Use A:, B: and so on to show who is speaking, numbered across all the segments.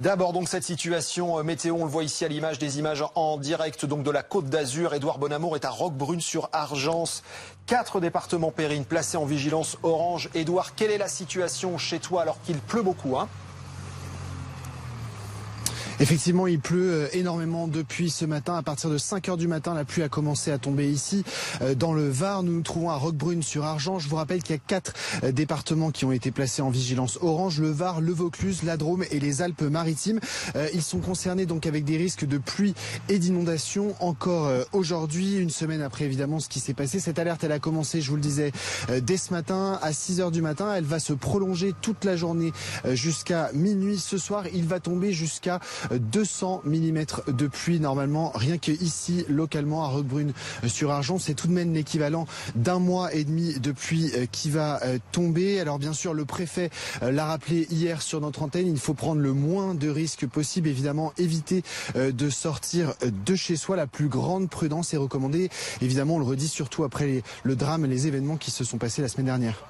A: D'abord donc cette situation météo, on le voit ici à l'image, des images en direct donc de la Côte d'Azur. Édouard Bonamour est à Roquebrune-sur-Argence. 4 départements pérines placés en vigilance orange. Édouard, quelle est la situation chez toi alors qu'il pleut beaucoup
B: Effectivement, il pleut énormément depuis ce matin. À partir de 5 heures du matin, la pluie a commencé à tomber ici. Dans le Var, nous nous trouvons à Roquebrune-sur-Argence. Je vous rappelle qu'il y a 4 départements qui ont été placés en vigilance orange. Le Var, le Vaucluse, la Drôme et les Alpes-Maritimes. Ils sont concernés donc avec des risques de pluie et d'inondation encore aujourd'hui, une semaine après évidemment ce qui s'est passé. Cette alerte, elle a commencé, je vous le disais, dès ce matin à 6 heures du matin. Elle va se prolonger toute la journée jusqu'à minuit. Ce soir, il va tomber jusqu'à 200 mm de pluie normalement, rien que ici localement à Roquebrune-sur-Argence. C'est tout de même l'équivalent d'un mois et demi de pluie qui va tomber. Alors bien sûr, le préfet l'a rappelé hier sur notre antenne, il faut prendre le moins de risques possible, évidemment éviter de sortir de chez soi. La plus grande prudence est recommandée, évidemment on le redit, surtout après le drame, les événements qui se sont passés la semaine dernière.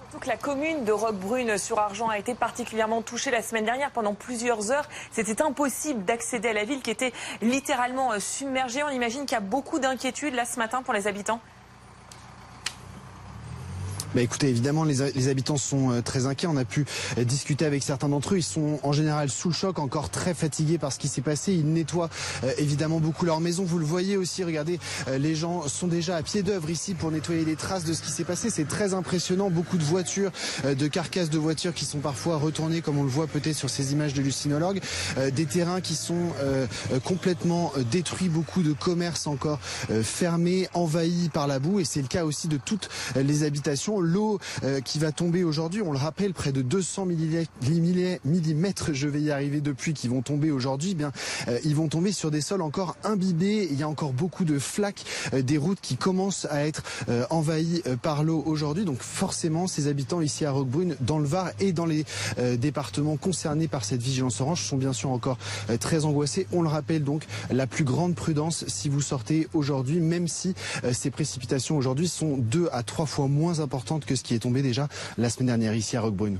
C: Surtout que la commune de Roquebrune-sur-Argence a été particulièrement touchée la semaine dernière. Pendant plusieurs heures, c'était impossible d'accéder à la ville qui était littéralement submergée. On imagine qu'il y a beaucoup d'inquiétudes là ce matin pour les habitants.
B: Écoutez, évidemment, les habitants sont très inquiets. On a pu discuter avec certains d'entre eux. Ils sont en général sous le choc, encore très fatigués par ce qui s'est passé. Ils nettoient évidemment beaucoup leur maison. Vous le voyez aussi, regardez, les gens sont déjà à pied d'œuvre ici pour nettoyer les traces de ce qui s'est passé. C'est très impressionnant. Beaucoup de voitures, de carcasses de voitures qui sont parfois retournées, comme on le voit peut-être sur ces images de lucinologue. Des terrains qui sont complètement détruits. Beaucoup de commerces encore fermés, envahis par la boue. Et c'est le cas aussi de toutes les habitations. L'eau qui va tomber aujourd'hui, on le rappelle, près de 200 millimètres, je vais y arriver, de pluie qui vont tomber aujourd'hui, ils vont tomber sur des sols encore imbibés. Il y a encore beaucoup de flaques, des routes qui commencent à être envahies par l'eau aujourd'hui. Donc forcément, ces habitants ici à Roquebrune, dans le Var et dans les départements concernés par cette vigilance orange sont bien sûr encore très angoissés. On le rappelle donc, la plus grande prudence si vous sortez aujourd'hui, même si ces précipitations aujourd'hui sont 2 à 3 fois moins importantes que ce qui est tombé déjà la semaine dernière ici à Roquebrune.